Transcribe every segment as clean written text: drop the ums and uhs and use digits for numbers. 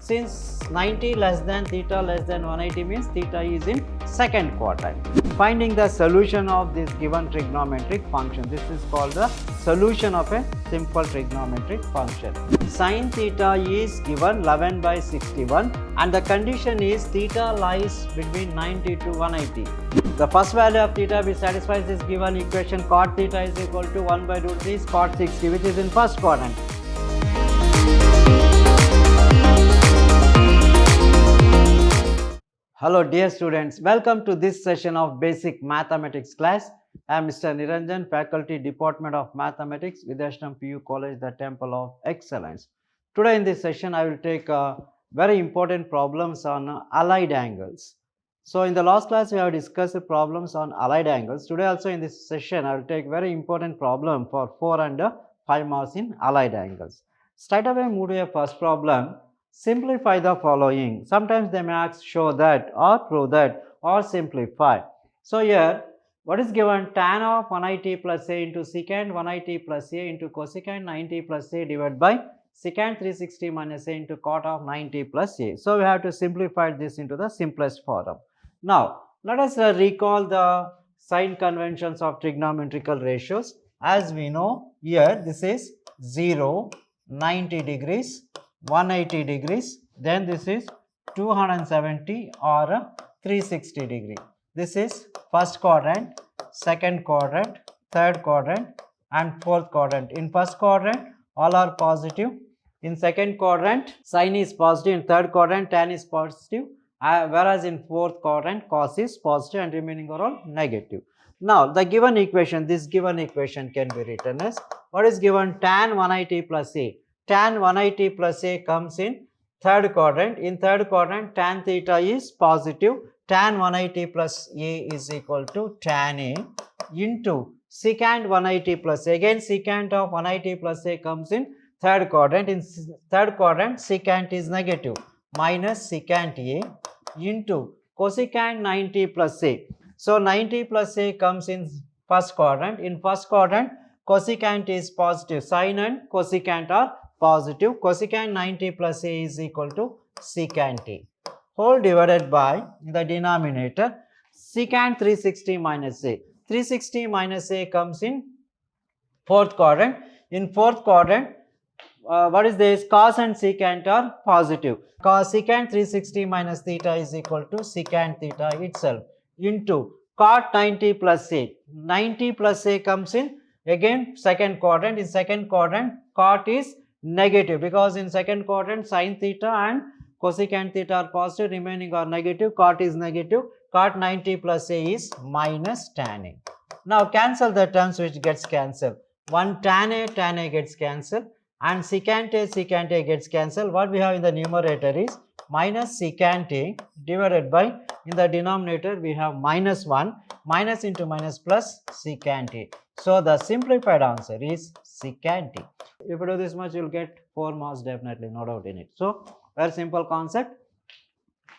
Since 90 less than theta less than 180 means theta is in second quadrant. Finding the solution of this given trigonometric function. This is called the solution of a simple trigonometric function. Sin theta is given 11 by 61 and the condition is theta lies between 90 to 180. The first value of theta which satisfies this given equation, cot theta is equal to 1 by root 3 cot 60, which is in first quadrant. Hello dear students, welcome to this session of basic mathematics class. I am Mr. Niranjan, faculty department of mathematics, Vidhyaashram PU College, the temple of excellence. Today in this session I will take very important problems on allied angles. So in the last class we have discussed the problems on allied angles. Today also in this session I will take very important problem for 4 and 5 marks in allied angles. Straight away move to a first problem. Simplify the following. Sometimes they may ask show that or prove that or simplify. So here what is given? Tan of 180 plus a into secant 180 plus a into cosecant 90 plus a divided by secant 360 minus a into cot of 90 plus a. So we have to simplify this into the simplest form. Now let us recall the sign conventions of trigonometrical ratios. As we know here this is 0, 90 degrees, 180 degrees, then this is 270 or 360 degree. This is first quadrant, second quadrant, third quadrant and fourth quadrant. In first quadrant all are positive, in second quadrant sin is positive, in third quadrant tan is positive, whereas in fourth quadrant cos is positive and remaining are all negative. Now the given equation, this given equation can be written as what is given? Tan 180 plus a. Tan 180 plus a comes in third quadrant. In third quadrant tan theta is positive. Tan 180 plus a is equal to tan a into secant 180 plus a. Again secant of 180 plus a comes in third quadrant. In third quadrant secant is negative, minus secant a into cosecant 90 plus a. So 90 plus a comes in first quadrant. In first quadrant cosecant is positive, sin and cosecant are positive. Cosecant 90 plus a is equal to secant a whole divided by the denominator secant 360 minus a. 360 minus a comes in fourth quadrant. In fourth quadrant what is this? Cos and secant are positive. Cos secant 360 minus theta is equal to secant theta itself into cot 90 plus a. 90 plus a comes in again second quadrant. In second quadrant cot is negative because in second quadrant sin theta and cosecant theta are positive, remaining are negative, cot is negative, cot 90 plus a is minus tan a. Now cancel the terms which gets cancelled. 1 tan a gets cancelled and secant a gets cancelled. What we have in the numerator is minus secant a divided by, in the denominator we have minus 1, minus into minus plus secant a. So the simplified answer is secant a. If you do this much you will get 4 marks definitely, no doubt in it. So very simple concept.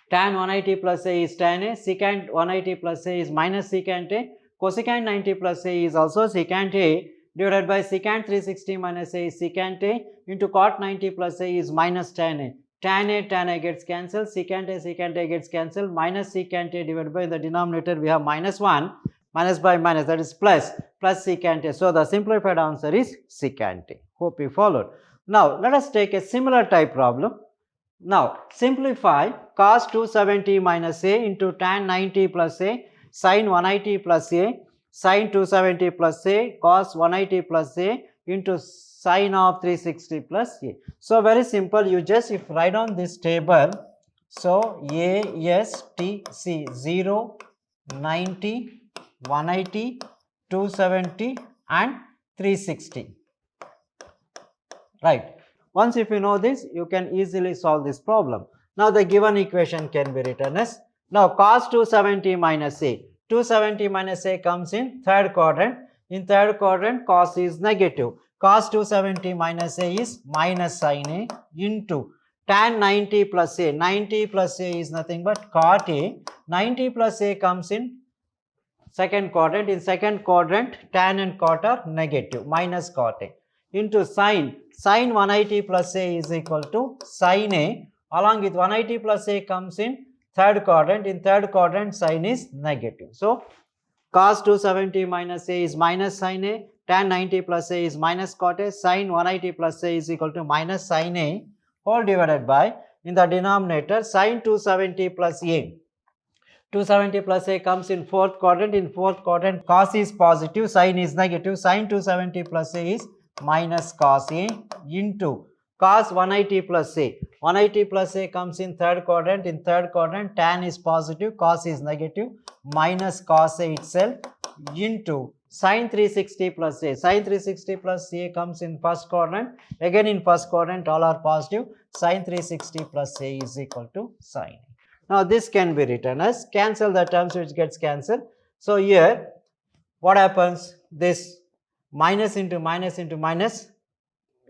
Tan 180 plus a is tan a, secant 180 plus a is minus secant a, cosecant 90 plus a is also secant a divided by secant 360 minus a is secant a into cot 90 plus a is minus tan a. Tan a gets cancelled, secant a gets cancelled, minus secant a divided by, the denominator we have minus 1, minus by minus, that is plus secant a. So the simplified answer is secant a. Hope you followed. Now let us take a similar type problem. Now simplify cos 270 minus a into tan 90 plus a, sin 180 plus a, sin 270 plus a, cos 180 plus a into sin of 360 plus a. So very simple, you just if write on this table, so a, s, t, c, 0, 90, 180, 270 and 360. Right. Once if you know this, you can easily solve this problem. Now the given equation can be written as, now cos 270 minus a. 270 minus a comes in third quadrant. In third quadrant cos is negative. Cos 270 minus a is minus sin a into tan 90 plus a. 90 plus a is nothing but cot a. 90 plus a comes in second quadrant. In second quadrant tan and cot are negative, minus cot a into sin 180 plus a is equal to sin a Along with 180 plus a comes in third quadrant. In third quadrant, sign is negative. So, cos 270 minus a is minus sin a, tan 90 plus a is minus cot a, sin 180 plus a is equal to minus sin a whole divided by, in the denominator, sin 270 plus a. 270 plus a comes in fourth quadrant. In fourth quadrant, cos is positive, sin is negative. Sin 270 plus a is minus cos a into cos 180 plus a. 180 plus a comes in third quadrant. In third quadrant, tan is positive, cos is negative, minus cos a itself into sin 360 plus a. Sin 360 plus a comes in first quadrant. Again in first quadrant, all are positive. Sin 360 plus a is equal to sin a. Now, this can be written as, cancel the terms which gets cancelled. So, here what happens? This minus into minus into minus,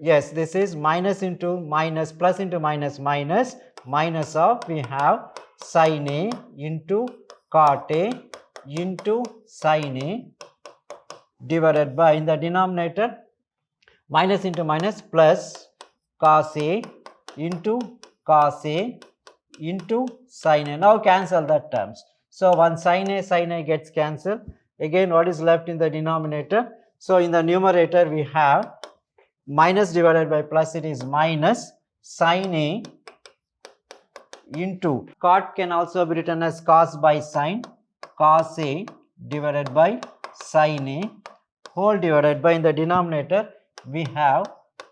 yes, this is minus into minus, plus into minus, minus, minus of, we have sin a into cot a into sin a divided by, in the denominator, minus into minus plus cos a into cos a into sin a. Now, cancel that terms. So, one sin a gets cancelled. Again, what is left in the denominator? So, in the numerator, we have minus divided by plus, it is minus sin a into cot can also be written as cos by sin, cos a divided by sin a whole divided by, in the denominator, we have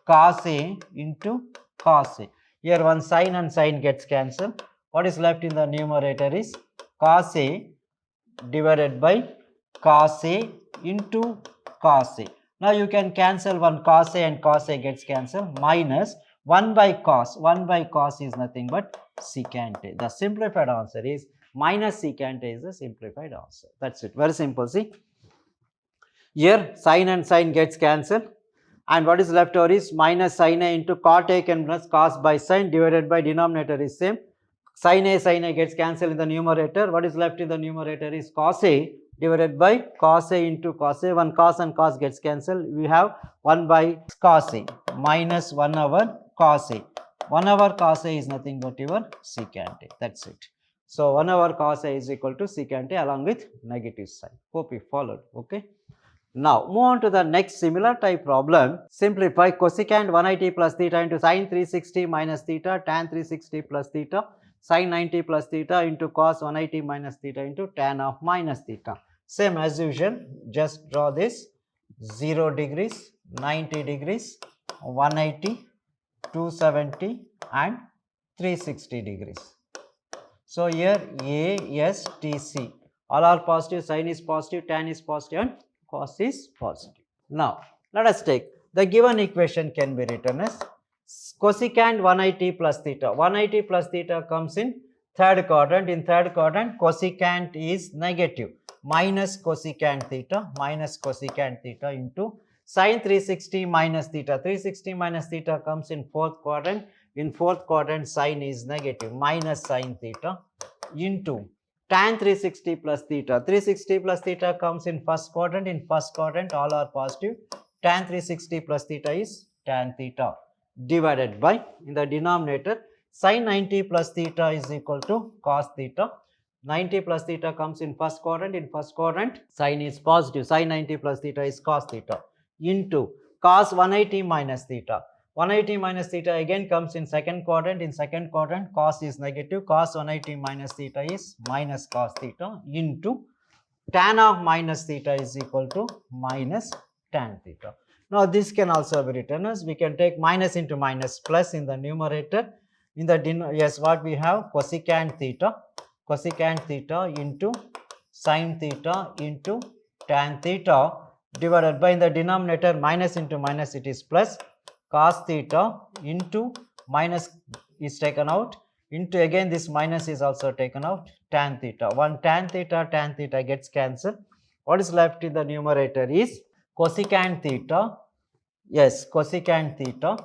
cos a into cos a. Here one sin and sin gets cancelled. What is left in the numerator is cos a divided by cos a into cos a. Now, you can cancel one cos a and cos a gets cancelled, minus 1 by cos. 1 by cos is nothing but secant a. The simplified answer is minus secant a is the simplified answer. That's it. Very simple. See, here sin and sin gets cancelled. And what is left over is minus sin a into cot a can plus cos by sin divided by, denominator is same. Sin a gets cancelled in the numerator. What is left in the numerator is cos a divided by cos a into cos a. One cos and cos gets cancelled. We have 1 by cos a minus 1 over cos a. 1 over cos a is nothing but your secant a. That's it. So, 1 over cos a is equal to secant a along with negative sign. Hope you followed. Okay. Now, move on to the next similar type problem. Simplify cosecant 180 plus theta into sin 360 minus theta, tan 360 plus theta, sin 90 plus theta into cos 180 minus theta into tan of minus theta. Same as usual, just draw this 0 degrees, 90 degrees, 180, 270 and 360 degrees. So, here A, S, T, C all are positive, sin is positive, tan is positive and cos is positive. Now, let us take the given equation can be written as cosecant 180 plus theta. 180 plus theta comes in third quadrant. In third quadrant, cosecant is negative, minus cosecant theta into sin 360 minus theta. 360 minus theta comes in fourth quadrant. In fourth quadrant, sin is negative, minus sin theta into tan 360 plus theta. 360 plus theta comes in first quadrant. In first quadrant, all are positive. Tan 360 plus theta is tan theta divided by, in the denominator, sin 90 plus theta is equal to cos theta. 90 plus theta comes in first quadrant. In first quadrant, sin is positive. Sin 90 plus theta is cos theta into cos 180 minus theta. 180 minus theta again comes in second quadrant. In second quadrant, cos is negative. Cos 180 minus theta is minus cos theta into tan of minus theta is equal to minus tan theta. Now, this can also be written as, we can take minus into minus plus in the numerator. In the yes, what we have, cosecant theta into sin theta into tan theta divided by, in the denominator, minus into minus it is plus, cos theta into minus is taken out into, again this minus is also taken out, tan theta. One tan theta gets cancelled. What is left in the numerator is cosecant theta, yes, cosecant theta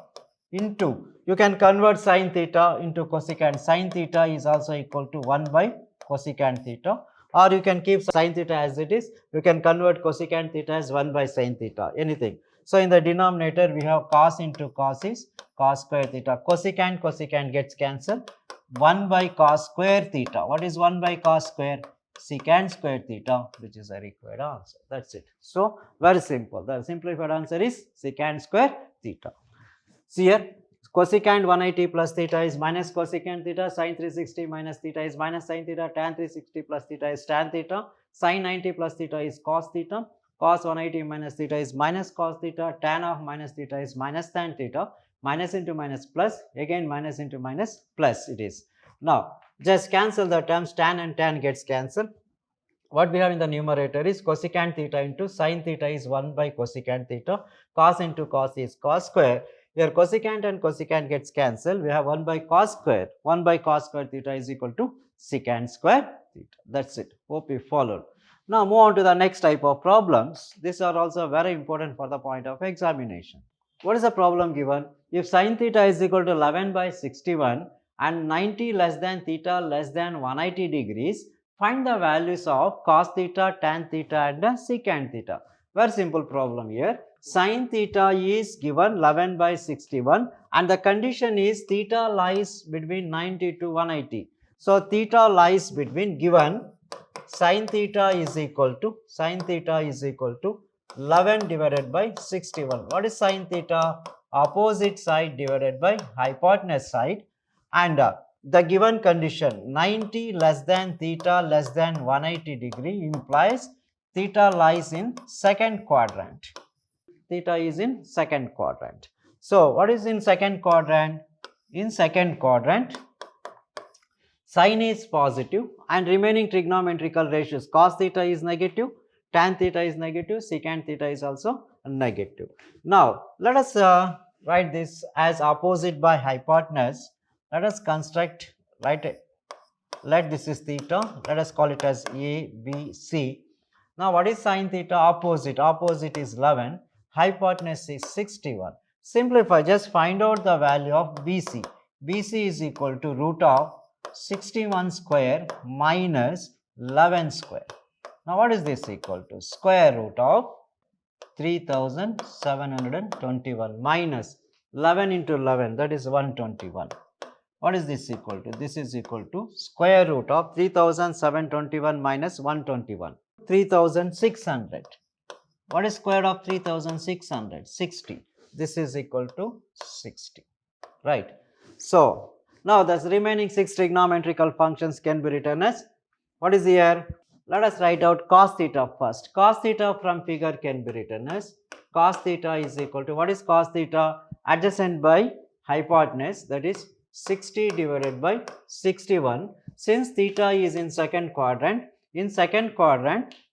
into, you can convert sin theta into cosecant. Sin theta is also equal to 1 by cosecant theta, or you can keep sin theta as it is. You can convert cosecant theta as 1 by sin theta, anything. So, in the denominator, we have cos into cos is cos square theta. Cosecant gets cancelled. 1 by cos square theta. What is 1 by cos square? Secant square theta, which is a required answer. That's it. So, very simple. The simplified answer is secant square theta. See here, cosecant 180 plus theta is minus cosecant theta, sin 360 minus theta is minus sin theta, tan 360 plus theta is tan theta, sin 90 plus theta is cos theta, cos 180 minus theta is minus cos theta, tan of minus theta is minus tan theta, minus into minus plus, again minus into minus plus it is. Now, just cancel the terms, tan and tan gets cancelled. What we have in the numerator is cosecant theta into sin theta is 1 by cosecant theta, cos into cos is cos square. Here cosecant and cosecant gets cancelled, we have 1 by cos square. 1 by cos square theta is equal to secant square theta. That's it. Hope you followed. Now move on to the next type of problems. These are also very important for the point of examination. What is the problem given? If sin theta is equal to 11 by 61 and 90 less than theta less than 180 degrees, find the values of cos theta, tan theta and secant theta. Very simple problem here. Sin theta is given 11 by 61 and the condition is theta lies between 90 to 180. So, theta lies between given sin theta is equal to 11 divided by 61. What is sin theta? Opposite side divided by hypotenuse side, and the given condition 90 less than theta less than 180 degree implies theta lies in second quadrant. Theta is in second quadrant. So, what is in second quadrant? In second quadrant, sin is positive and remaining trigonometrical ratios cos theta is negative, tan theta is negative, secant theta is also negative. Now, let us write this as opposite by hypotenuse. Let us construct, let this is theta, let us call it as A, B, C. Now, what is sin theta? Opposite is 11, hypotenuse is 61. Simplify, just find out the value of BC. BC is equal to root of 61 square minus 11 square. Now, what is this equal to? Square root of 3721 minus 11 into 11, that is 121. What is this equal to? This is equal to square root of 3721 minus 121. 3600. What is square of 3600? 60. This is equal to 60. Right. So, now the remaining 6 trigonometrical functions can be written as, what is here? Let us write out cos theta first. Cos theta from figure can be written as cos theta is equal to, what is cos theta? Adjacent by hypotenuse, that is 60 divided by 61. Since theta is in second quadrant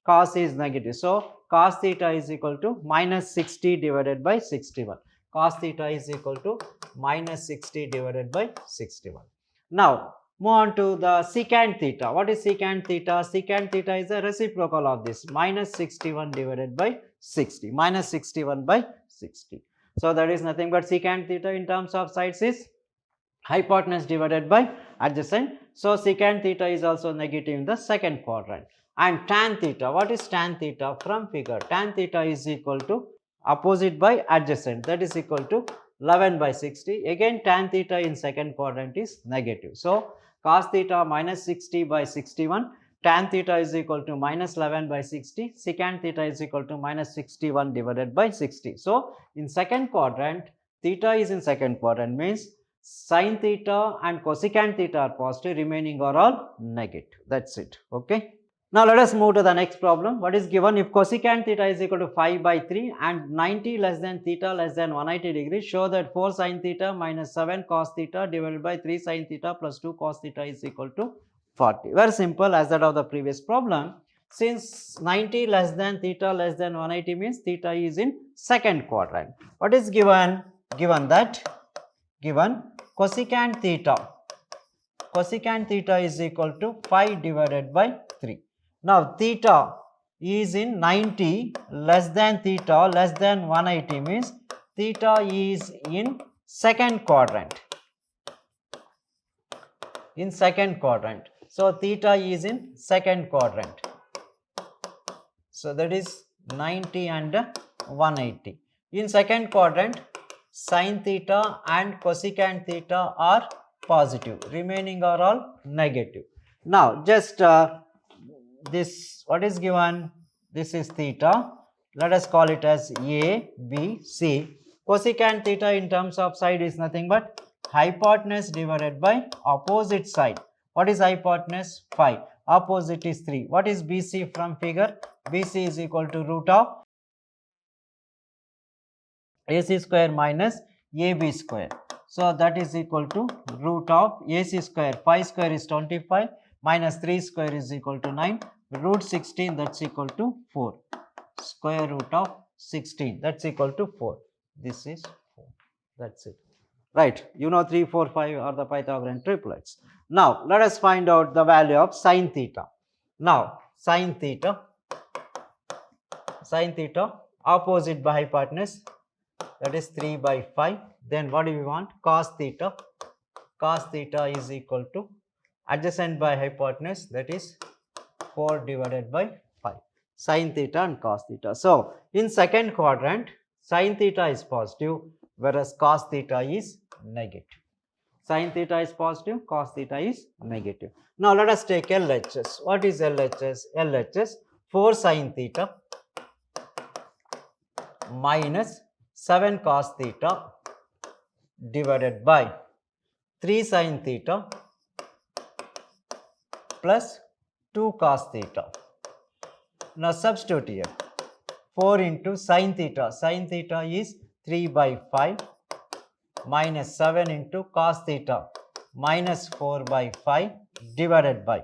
cos is negative. So, cos theta is equal to minus 60 divided by 61. Cos theta is equal to minus 60 divided by 61. Now, move on to the secant theta. What is secant theta? Secant theta is a reciprocal of this, minus 61 divided by 60. Minus 61 by 60. So, that is nothing but secant theta in terms of sides is hypotenuse divided by adjacent. So, secant theta is also negative in the second quadrant. And tan theta, what is tan theta from figure? Tan theta is equal to opposite by adjacent, that is equal to 11 by 60. Again, tan theta in second quadrant is negative. So, cos theta minus 60 by 61, tan theta is equal to minus 11 by 60, secant theta is equal to minus 61 divided by 60. So, in second quadrant, theta is in second quadrant means sin theta and cosecant theta are positive, remaining are all negative. That's it. Okay. Now, let us move to the next problem. What is given? If cosecant theta is equal to 5 by 3 and 90 less than theta less than 180 degrees, show that 4 sin theta minus 7 cos theta divided by 3 sin theta plus 2 cos theta is equal to 40. Very simple as that of the previous problem. Since 90 less than theta less than 180 means theta is in second quadrant. What is given? Given cosecant theta is equal to 5 divided by 3. Now, theta is in 90 less than theta less than 180 means theta is in second quadrant. So, theta is in second quadrant. So, that is 90 and 180. In second quadrant, Sin theta and cosecant theta are positive, remaining are all negative. Now just this, what is given? This is theta. Let us call it as A, B, C. Cosecant theta in terms of side is nothing but hypotenuse divided by opposite side. What is hypotenuse? 5. Opposite is 3. What is BC from figure? BC is equal to root of AC square minus AB square. So that is equal to root of AC square. 5 square is 25 minus 3 square is equal to 9. Root 16, that's equal to 4. Square root of 16, that's equal to 4. This is 4. That's it. Right. You know 3, 4, 5 are the Pythagorean triplets. Now let us find out the value of sin theta. Now sin theta opposite by hypotenuse, that is 3 by 5. Then what do we want? Cos theta. Cos theta is equal to adjacent by hypotenuse, that is 4 divided by 5. Sin theta and cos theta. So in second quadrant, sin theta is positive, whereas cos theta is negative. Sin theta is positive, cos theta is negative. Now let us take LHS. What is LHS? LHS 4 sin theta minus 7 cos theta divided by 3 sin theta plus 2 cos theta. Now substitute here. 4 into sin theta. Sin theta is 3 by 5 minus 7 into cos theta minus 4 by 5 divided by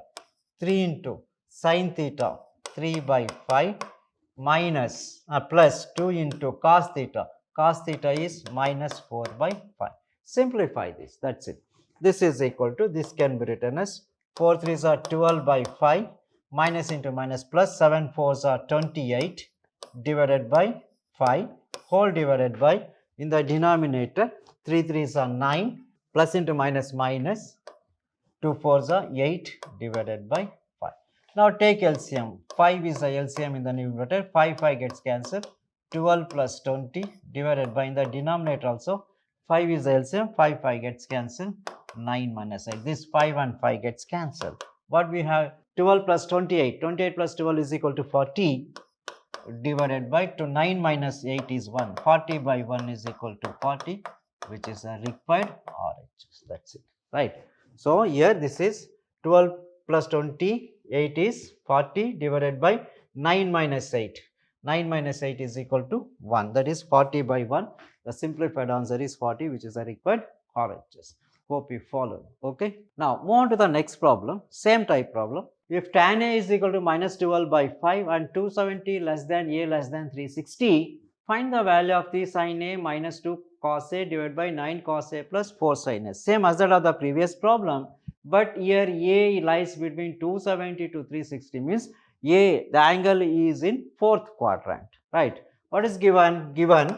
3 into sin theta 3 by 5 minus plus 2 into cos theta. Cos theta is minus 4 by 5. Simplify this, that's it. This is equal to, this can be written as 4 3s are 12 by 5 minus into minus plus 7 4s are 28 divided by 5 whole divided by, in the denominator 3 3s are 9 plus into minus minus 2 4s are 8 divided by 5. Now take LCM. 5 is the LCM in the numerator. 5 5 gets cancelled. 12 plus 20 divided by, in the denominator also 5 is the LCM. 5 5 gets cancelled. 9 minus 8. This 5 and 5 gets cancelled. What we have? 12 plus 28. 28 plus 12 is equal to 40 divided by 9 minus 8 is 1. 40 by 1 is equal to 40, which is a required RHS. That's it. Right. So here this is 12 plus 28 is 40 divided by 9 minus 8. 9 minus 8 is equal to 1. That is 40 by 1. The simplified answer is 40, which is a required RHS. Hope you follow. Okay. Now move on to the next problem. Same type problem. If tan A is equal to minus 12 by 5 and 270 less than A less than 360, find the value of the sin A minus 2 cos A divided by 9 cos A plus 4 sin A. Same as that of the previous problem, but here A lies between 270 to 360, means A, the angle is in fourth quadrant, right? What is given? Given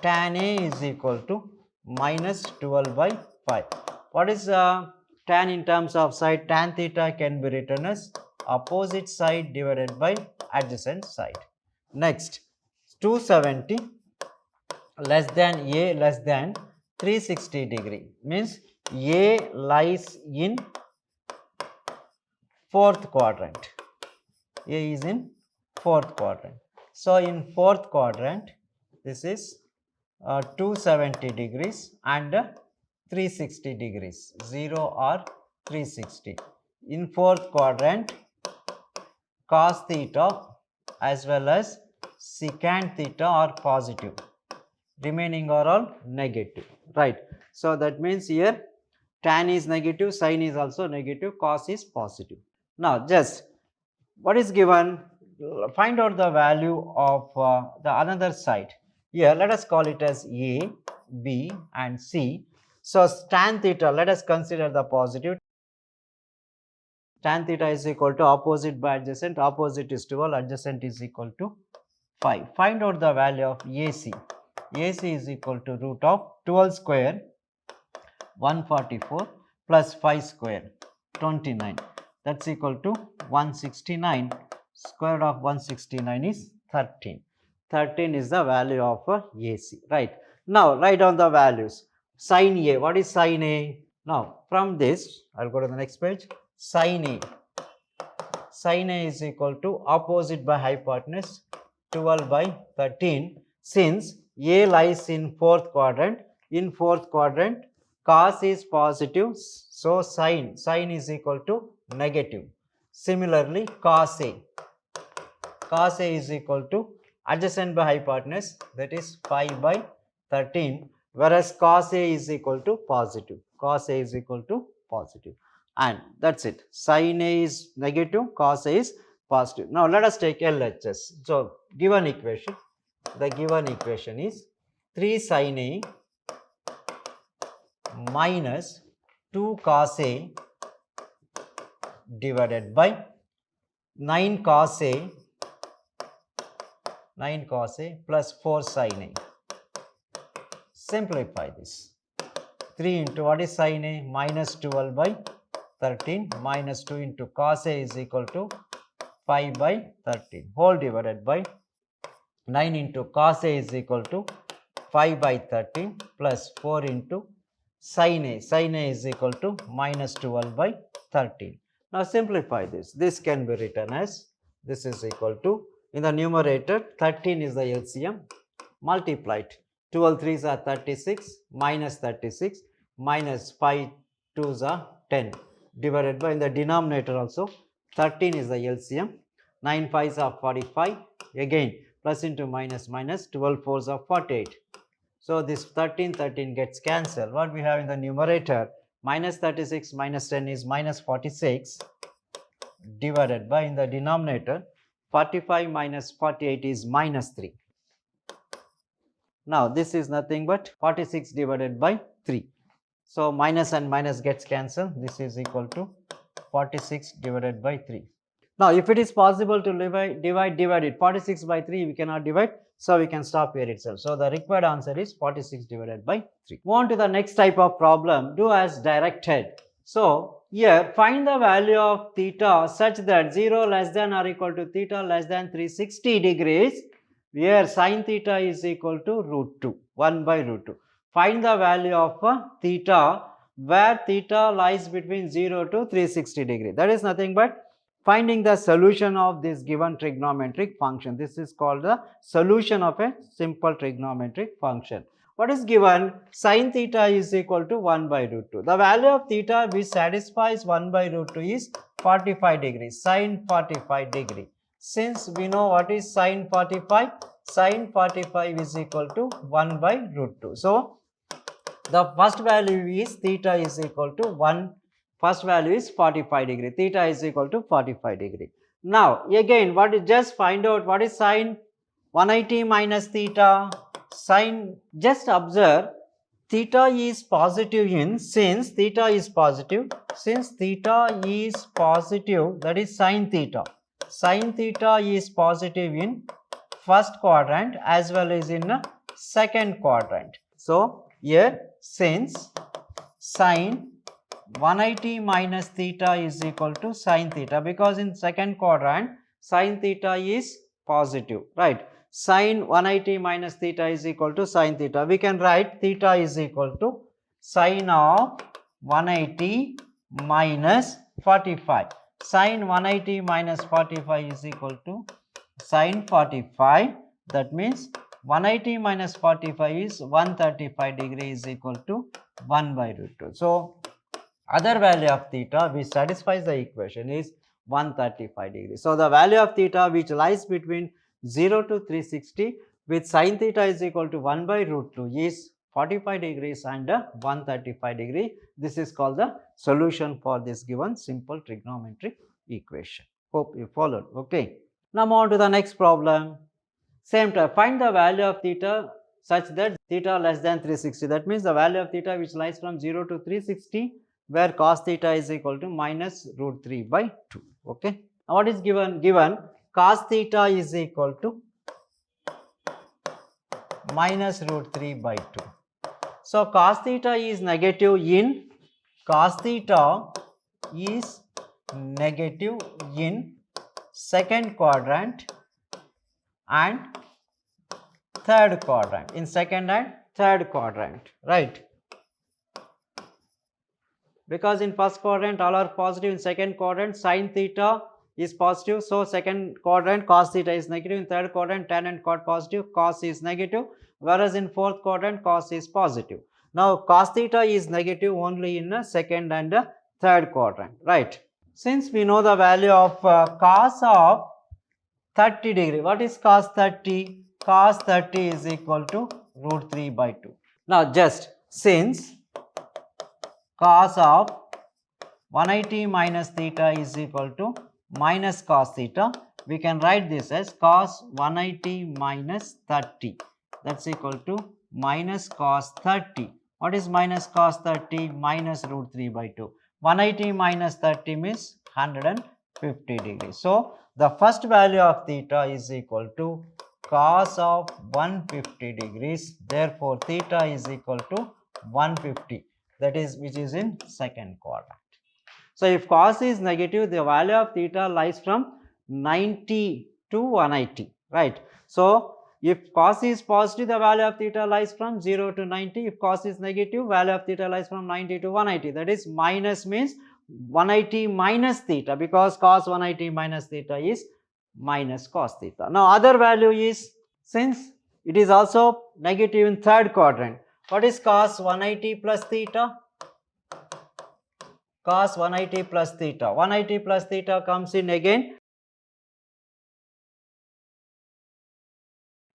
tan A is equal to minus 12 by 5. What is tan in terms of side? Tan theta can be written as opposite side divided by adjacent side. Next, 270 less than A less than 360 degree, means A lies in fourth quadrant. A is in fourth quadrant. So in fourth quadrant, this is 270 degrees and 360 degrees, 0 or 360. In fourth quadrant, cos theta as well as secant theta are positive, remaining are all negative, right? So that means here tan is negative, sin is also negative, cos is positive. Now just what is given? Find out the value of the another side. Here let us call it as A, B and C. So tan theta, let us consider the positive. Tan theta is equal to opposite by adjacent. Opposite is 12, adjacent is equal to 5. Find out the value of AC. AC is equal to root of 12 square 144 plus 5 square 29. That's equal to 169. Square root of 169 is 13. 13 is the value of AC, right? Now, write down the values. Sin A, what is sin A? Now, from this, I'll go to the next page. Sin A. Sin A is equal to opposite by hypotenuse 12 by 13. Since A lies in fourth quadrant, cos is positive, so sin is equal to negative. Similarly, cos A is equal to adjacent by hypotenuse, that is 5 by 13, whereas cos A is equal to positive. And that's it. Sin A is negative, cos A is positive. Now let us take LHS. So given equation, the given equation is 3 sin A minus 2 cos A divided by 9 cos A plus 4 sin A. Simplify this. 3 into what is sin A? Minus 12 by 13 minus 2 into cos A is equal to 5 by 13 whole divided by 9 into cos A is equal to 5 by 13 plus 4 into sin A. Sin A is equal to minus 12 by 13. Now simplify this. This can be written as this is equal to, in the numerator 13 is the LCM, multiplied 12 3s are 36 minus 5 2s are 10 divided by, in the denominator also 13 is the LCM, 9 5s are 45, again plus into minus 12 4s are 48. So this 13 gets cancelled. What we have in the numerator, minus 36 minus 10 is minus 46 divided by, in the denominator 45 minus 48 is minus 3. Now this is nothing but 46 divided by 3. So minus and minus gets cancelled. This is equal to 46 divided by 3. Now if it is possible to divide it, 46 by 3 we cannot divide, so we can stop here itself. So the required answer is 46 divided by 3. Move on to the next type of problem. Do as directed. So here find the value of theta such that 0 less than or equal to theta less than 360 degrees, where sin theta is equal to root 2, 1 by root 2. Find the value of theta where theta lies between 0 to 360 degree. That is nothing but finding the solution of this given trigonometric function. This is called the solution of a simple trigonometric function. What is given? Sin theta is equal to 1 by root 2. The value of theta which satisfies 1 by root 2 is 45 degrees, sin 45 degree. Since we know what is sin 45, sin 45 is equal to 1 by root 2. So the first value is theta is equal to 1. First value is 45 degree. Theta is equal to 45 degree. Now again, just find out what is sin 180 minus theta. Sin, just observe, theta is positive in, since theta is positive, that is sin theta. Sin theta is positive in first quadrant as well as in second quadrant. So here, since sin 180 minus theta is equal to sin theta, because in second quadrant sin theta is positive, right? Sin 180 minus theta is equal to sin theta. We can write theta is equal to sin of 180 minus 45. Sin 180 minus 45 is equal to sin 45. That means 180 minus 45 is 135 degree is equal to 1 by root 2. So other value of theta which satisfies the equation is 135 degree. So the value of theta which lies between 0 to 360 with sin theta is equal to 1 by root 2 is 45 degrees and 135 degree. This is called the solution for this given simple trigonometric equation. Hope you followed. Okay. Now move on to the next problem. Same time, find the value of theta such that theta less than 360. That means the value of theta which lies from 0 to 360, where cos theta is equal to minus root 3 by 2. Okay. Now what is given? Given cos theta is equal to minus root 3 by 2. So cos theta is negative in second quadrant and third quadrant, in second and third quadrant, right? Because in first quadrant all are positive, in second quadrant sin theta is positive, so second quadrant cos theta is negative, in third quadrant tan and cot positive, cos is negative, whereas in fourth quadrant cos is positive. Now cos theta is negative only in the second and third quadrant, right? Since we know the value of cos of 30 degree, what is cos 30? Cos 30 is equal to root 3 by 2. Now just since cos of 180 minus theta is equal to minus cos theta, we can write this as cos 180 minus 30, that's equal to minus cos 30. What is minus cos 30? Minus root 3 by 2. 180 minus 30 means 150 degrees. So the first value of theta is equal to cos of 150 degrees. Therefore theta is equal to 150, that is which is in second quadrant. So if cos is negative, the value of theta lies from 90 to 180, right? So if cos is positive, the value of theta lies from 0 to 90. If cos is negative, value of theta lies from 90 to 180. That is minus means 180 minus theta, because cos 180 minus theta is minus cos theta. Now other value is, since it is also negative in third quadrant, what is cos 180 plus theta? Cos 180 plus theta. 180 plus theta comes in again.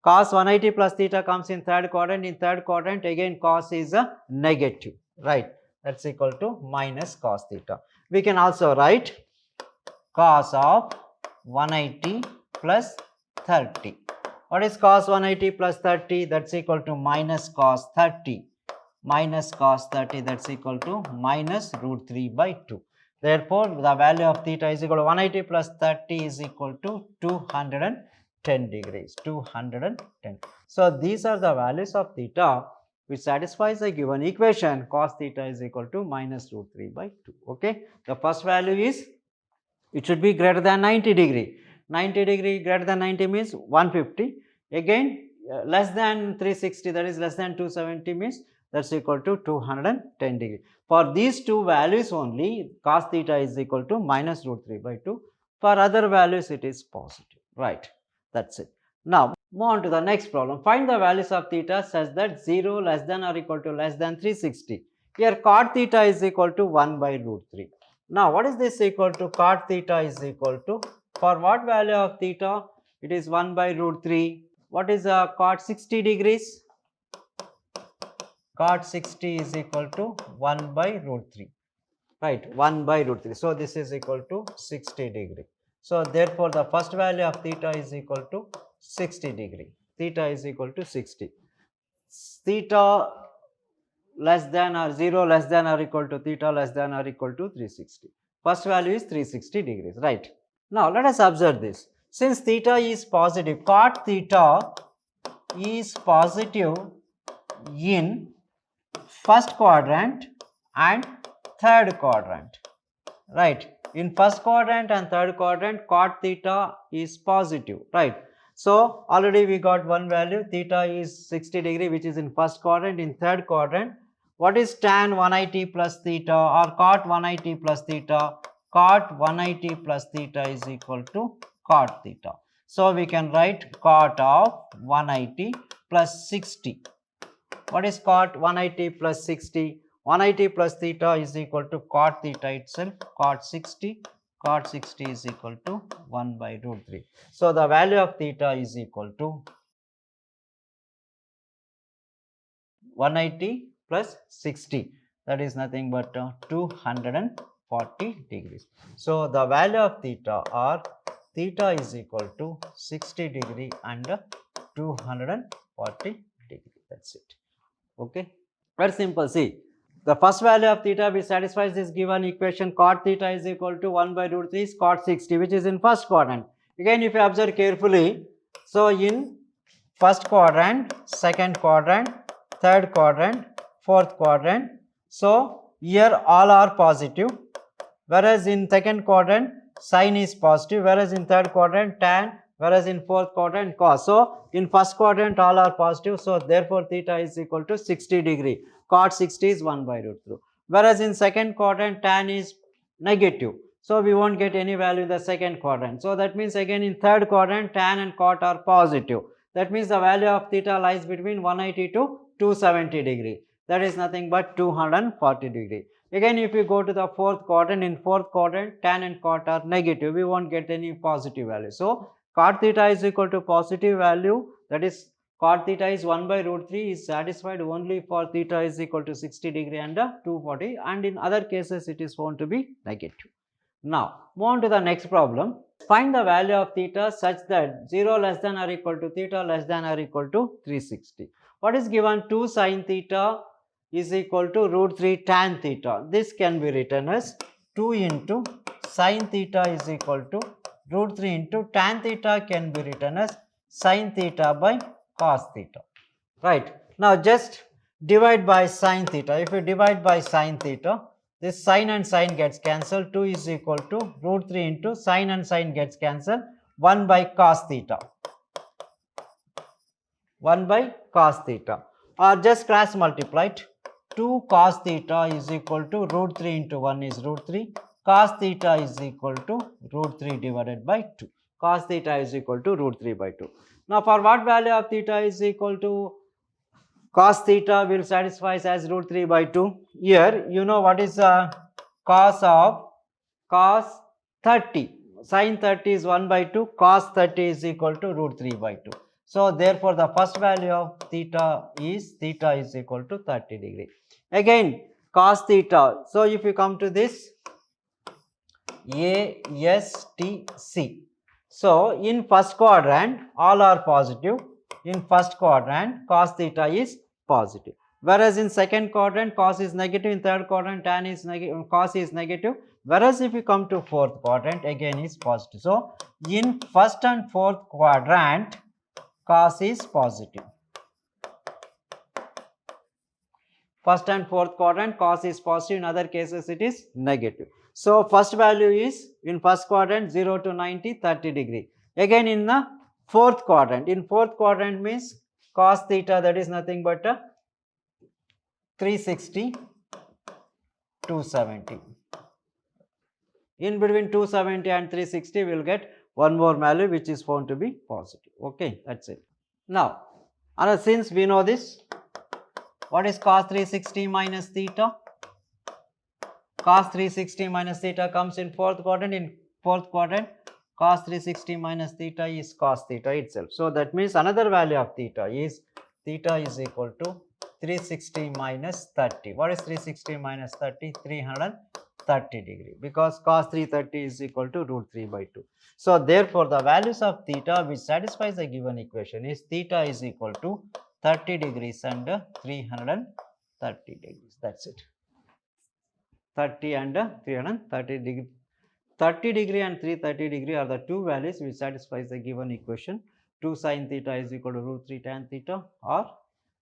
Cos 180 plus theta comes in third quadrant. In third quadrant again cos is a negative, right? That's equal to minus cos theta. We can also write cos of 180 plus 30. What is cos 180 plus 30? That's equal to minus cos 30. Minus cos 30, that's equal to minus root 3 by 2. Therefore the value of theta is equal to 180 plus 30 is equal to 210 degrees. 210. So these are the values of theta which satisfies the given equation. Cos theta is equal to minus root 3 by 2. Okay. The first value is, it should be greater than 90 degree. 90 degree greater than 90 means 150. Again less than 360, that is less than 270 means that's equal to 210 degree. For these two values only, cos theta is equal to minus root 3 by 2. For other values it is positive, right? That's it. Now move on to the next problem. Find the values of theta such that 0 less than or equal to less than 360. Here cot theta is equal to 1 by root 3. Now what is this equal to? Cot theta is equal to, for what value of theta? It is 1 by root 3. What is cot 60 degrees? Cot 60 is equal to 1 by root 3, right? 1 by root 3. So this is equal to 60 degree. So therefore the first value of theta is equal to 60 degree. Theta is equal to 60. Theta less than or 0 less than or equal to theta less than or equal to 360. First value is 360 degrees, right? Now let us observe this. Since theta is positive, cot theta is positive in first quadrant and third quadrant, right? In first quadrant and third quadrant cot theta is positive, right? So already we got one value, theta is 60 degree, which is in first quadrant. In third quadrant, what is tan 180 plus theta or cot 180 plus theta? Cot 180 plus theta is equal to cot theta. So we can write cot of 180 plus 60. What is cot 180 plus 60? 180 plus theta is equal to cot theta itself, cot 60. Cot 60 is equal to 1 by root 3. So the value of theta is equal to 180 plus 60. That is nothing but 240 degrees. So the value of theta, or theta is equal to 60 degree and 240 degree. That's it. Okay, very simple. See, the first value of theta which satisfies this given equation, cot theta is equal to 1 by root 3 is cot 60, which is in first quadrant. Again, if you observe carefully, so in first quadrant, second quadrant, third quadrant, fourth quadrant, so here all are positive, whereas in second quadrant sin is positive, whereas in third quadrant tan, whereas in fourth quadrant cos. So in first quadrant all are positive, so therefore theta is equal to 60 degree. Cot 60 is 1 by root 3. Whereas in second quadrant tan is negative, so we won't get any value in the second quadrant. So that means again in third quadrant tan and cot are positive. That means the value of theta lies between 180 to 270 degree. That is nothing but 240 degree. Again, if you go to the fourth quadrant, in fourth quadrant tan and cot are negative, we won't get any positive value. So cot theta is equal to positive value, that is cot theta is 1 by root 3 is satisfied only for theta is equal to 60 degree and 240, and in other cases it is found to be negative. Now move on to the next problem. Find the value of theta such that 0 less than or equal to theta less than or equal to 360. What is given? 2 sin theta is equal to root 3 tan theta. This can be written as 2 into sin theta is equal to root 3 into tan theta can be written as sin theta by cos theta. Right. Now just divide by sin theta. If you divide by sin theta, this sin and sin gets cancelled. 2 is equal to root 3 into sin and sin gets cancelled. 1 by cos theta. 1 by cos theta. Or just cross multiplied. 2 cos theta is equal to root 3 into 1 is root 3. Cos theta is equal to root 3 divided by 2. Cos theta is equal to root 3 by 2. Now for what value of theta is equal to cos theta will satisfy as root 3 by 2. Here you know what is the cos of cos 30. Sin 30 is 1 by 2. Cos 30 is equal to root 3 by 2. So therefore the first value of theta is equal to 30 degree. Again cos theta. So if you come to this ASTC. So in first quadrant all are positive. In first quadrant cos theta is positive, whereas in second quadrant cos is negative, in third quadrant tan is negative, cos is negative, whereas if you come to fourth quadrant again is positive. So in first and fourth quadrant cos is positive. First and fourth quadrant cos is positive, in other cases it is negative. So first value is in first quadrant 0 to 90 30 degree. Again in the fourth quadrant, in fourth quadrant means cos theta, that is nothing but 360 270. In between 270 and 360 we will get one more value which is found to be positive. Okay, that's it. Now since we know this, what is cos 360 minus theta? Cos 360 minus theta comes in fourth quadrant. In fourth quadrant cos 360 minus theta is cos theta itself. So that means another value of theta is equal to 360 minus 30. What is 360 minus 30? 330 degree, because cos 330 is equal to root 3 by 2. So therefore the values of theta which satisfies the given equation is theta is equal to 30 degrees and 330 degrees. That's it. 30 and 330 degree. 30 degree and 330 degree are the two values which satisfies the given equation. 2 sin theta is equal to root 3 tan theta, or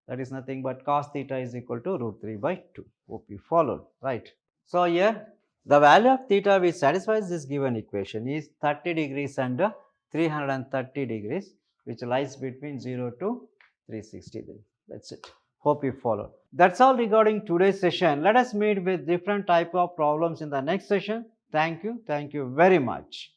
that is nothing but cos theta is equal to root 3 by 2. Hope you followed, right? So here the value of theta which satisfies this given equation is 30 degrees and 330 degrees, which lies between 0 to 360 degrees. That's it. Hope you followed. That's all regarding today's session. Let us meet with different type of problems in the next session. Thank you very much.